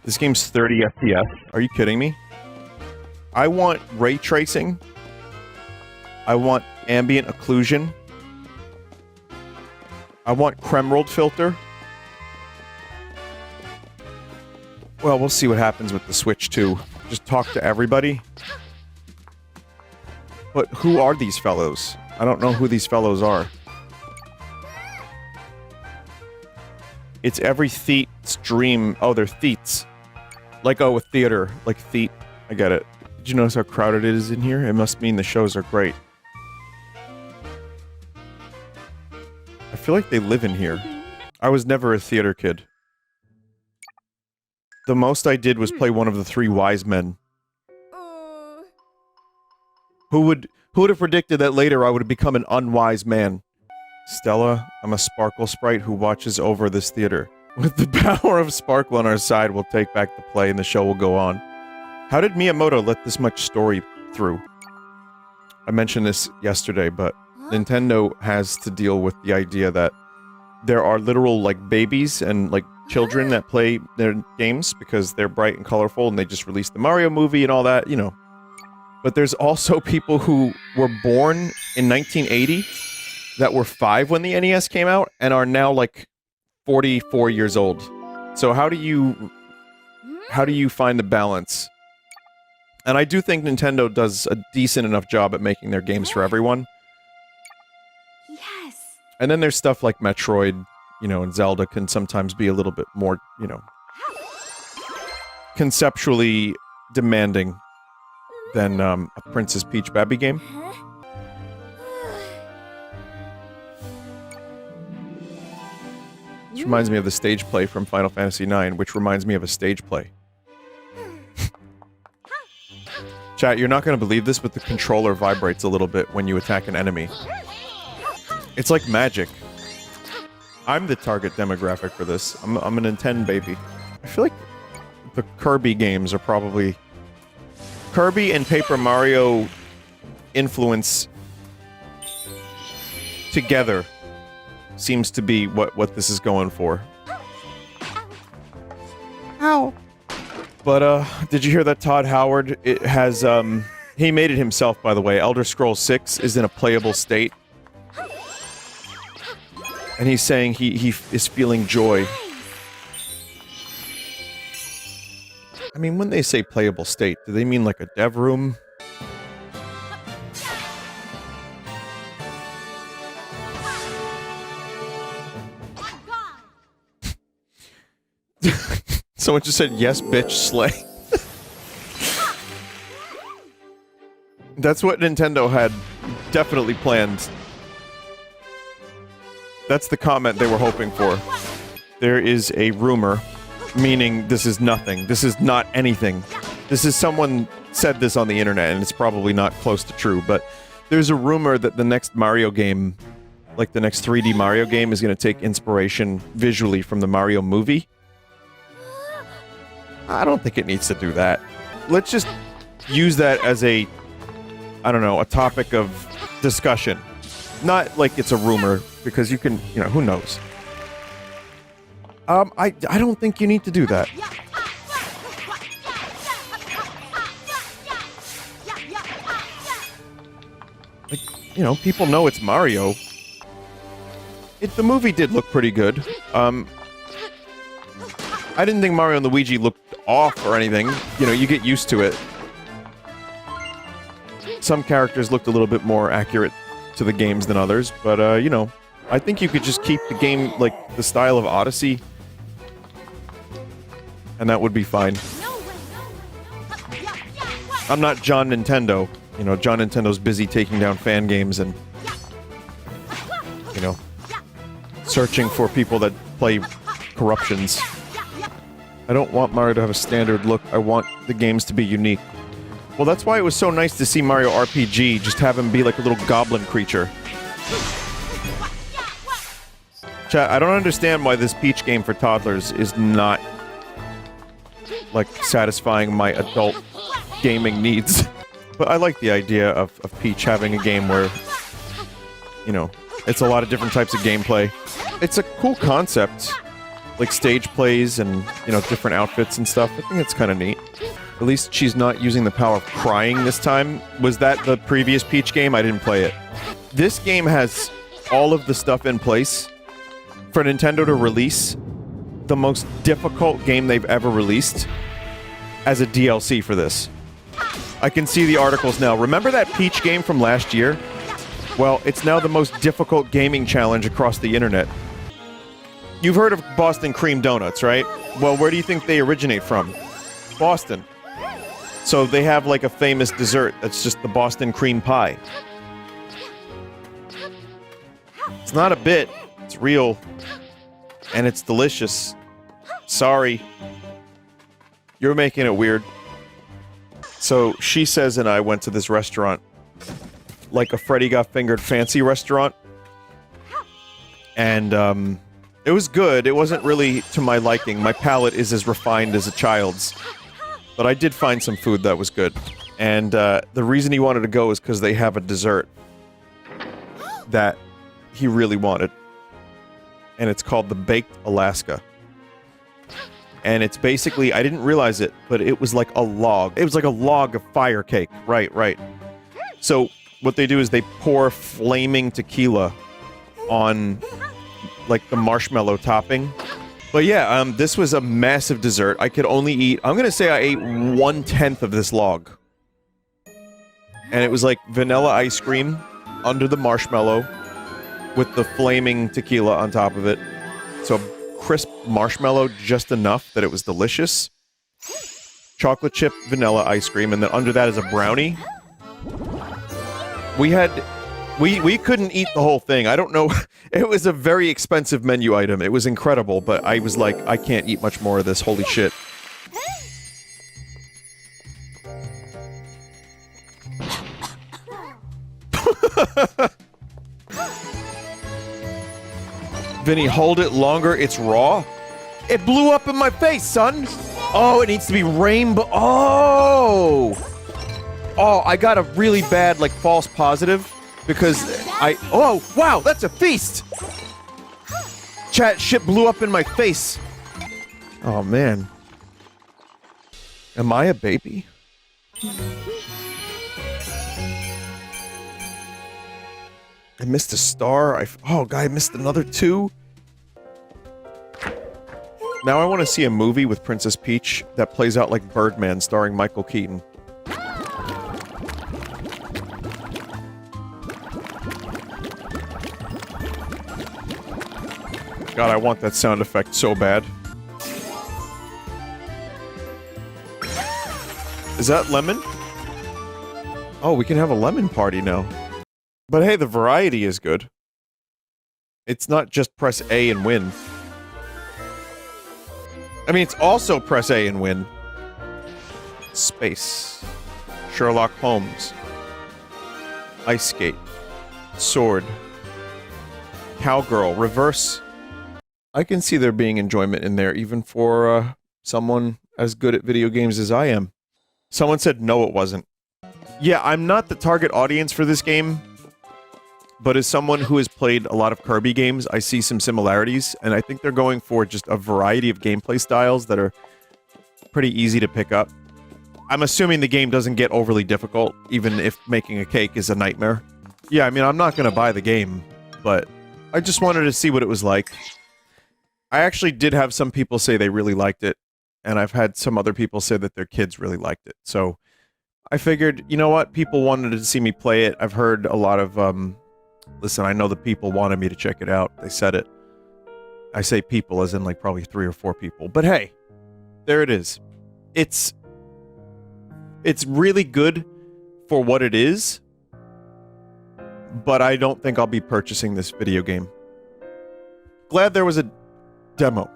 This game's 30 FPS. Are you kidding me? I want ray tracing. I want ambient occlusion. I want creme rolled filter. Well, we'll see what happens with the Switch 2. Just talk to everybody. But who are these fellows? I don't know who these fellows are. It's every theet's dream. Oh, they're theets. Like, oh, a theater. Like theet. I get it. Did you notice how crowded it is in here? It must mean the shows are great. I feel like they live in here. I was never a theater kid. The most I did was play one of the three wise men. Who would have predicted that later I would have become an unwise man? Stella, I'm a sparkle sprite who watches over this theater. With the power of Sparkle on our side, we'll take back the play and the show will go on. How did Miyamoto let this much story through? I mentioned this yesterday, but Nintendo has to deal with the idea that there are literal, like, babies and, like, children that play their games because they're bright and colorful and they just released the Mario movie and all that, you know. But there's also people who were born in 1980 that were 5 when the NES came out and are now, like, 44 years old. So how do you find the balance? And I do think Nintendo does a decent enough job at making their games for everyone. Yes. And then there's stuff like Metroid, you know, and Zelda can sometimes be a little bit more, you know, conceptually demanding than a Princess Peach Babby game. This reminds me of the stage play from Final Fantasy IX, which reminds me of a stage play. Chat, you're not going to believe this, but the controller vibrates a little bit when you attack an enemy. It's like magic. I'm the target demographic for this. I'm a Nintendo baby. I feel like the Kirby games are probably... Kirby and Paper Mario influence together seems to be what this is going for. Ow. But, did you hear that Todd Howard, it has, he made it himself, by the way. Elder Scrolls 6 is in a playable state. And he's saying he is feeling joy. I mean, when they say playable state, do they mean like a dev room? Someone just said, yes, bitch, slay. That's what Nintendo had definitely planned. That's the comment they were hoping for. There is a rumor, meaning this is nothing. This is not anything. This is someone said this on the internet, and it's probably not close to true, but there's a rumor that the next Mario game, like the next 3D Mario game, is going to take inspiration visually from the Mario movie. I don't think it needs to do that. Let's just use that as a, I don't know, a topic of discussion. Not like it's a rumor, because you can, you know, who knows. I don't think you need to do that. Like, you know, people know it's Mario. The movie did look pretty good. I didn't think Mario and Luigi looked off or anything. You know, you get used to it. Some characters looked a little bit more accurate to the games than others, but, you know, I think you could just keep the game, like, the style of Odyssey, and that would be fine. I'm not John Nintendo. You know, John Nintendo's busy taking down fan games and, you know, searching for people that play corruptions. I don't want Mario to have a standard look. I want the games to be unique. Well, that's why it was so nice to see Mario RPG, just have him be like a little goblin creature. Chat, I don't understand why this Peach game for toddlers is not, like, satisfying my adult gaming needs. But I like the idea of Peach having a game where, you know, it's a lot of different types of gameplay. It's a cool concept. like stage plays and, you know, different outfits and stuff. I think it's kind of neat. At least she's not using the power of crying this time. Was that the previous Peach game? I didn't play it. This game has all of the stuff in place for Nintendo to release the most difficult game they've ever released as a DLC for this. I can see the articles now. Remember that Peach game from last year? Well, it's now the most difficult gaming challenge across the internet. You've heard of Boston cream donuts, right? Well, where do you think they originate from? Boston. So they have like a famous dessert that's just the Boston cream pie. It's not a bit, it's real. And it's delicious. Sorry. You're making it weird. So she says and I went to this restaurant. Like a Freddy Got Fingered fancy restaurant. And, it was good. It wasn't really to my liking. My palate is as refined as a child's. But I did find some food that was good. And, the reason he wanted to go is because they have a dessert that he really wanted. And it's called the Baked Alaska. And it's basically, I didn't realize it, but it was like a log. It was like a log of fire cake. Right, right. So, what they do is they pour flaming tequila on, like, the marshmallow topping. But yeah, this was a massive dessert. I could only eat, I'm gonna say I ate 1/10 of this log. And it was like vanilla ice cream under the marshmallow with the flaming tequila on top of it. So crisp marshmallow just enough that it was delicious. Chocolate chip vanilla ice cream, and then under that is a brownie. We couldn't eat the whole thing. I don't know. It was a very expensive menu item. It was incredible, but I was like, I can't eat much more of this. Holy shit. Vinny, hold it longer. It's raw. It blew up in my face, son. Oh, it needs to be rainbow. Oh, I got a really bad, like, false positive. Because oh, wow, that's a feast! Chat, shit blew up in my face. Oh, man. Am I a baby? I missed a star. Oh, God, I missed another 2. Now I want to see a movie with Princess Peach that plays out like Birdman starring Michael Keaton. God, I want that sound effect so bad. Is that lemon? Oh, we can have a lemon party now. But hey, the variety is good. It's not just press A and win. I mean, it's also press A and win. Space. Sherlock Holmes. Ice skate. Sword. Cowgirl. Reverse. I can see there being enjoyment in there, even for, someone as good at video games as I am. Someone said no, it wasn't. Yeah, I'm not the target audience for this game, but as someone who has played a lot of Kirby games, I see some similarities, and I think they're going for just a variety of gameplay styles that are pretty easy to pick up. I'm assuming the game doesn't get overly difficult, even if making a cake is a nightmare. Yeah, I mean, I'm not gonna buy the game, but I just wanted to see what it was like. I actually did have some people say they really liked it, and I've had some other people say that their kids really liked it, so I figured, you know what, people wanted to see me play it. I've heard a lot of, listen, I know the people wanted me to check it out. They said it. I say people as in, like, probably 3 or 4 people, but hey, there it is. It's really good for what it is, but I don't think I'll be purchasing this video game. Glad there was a demo.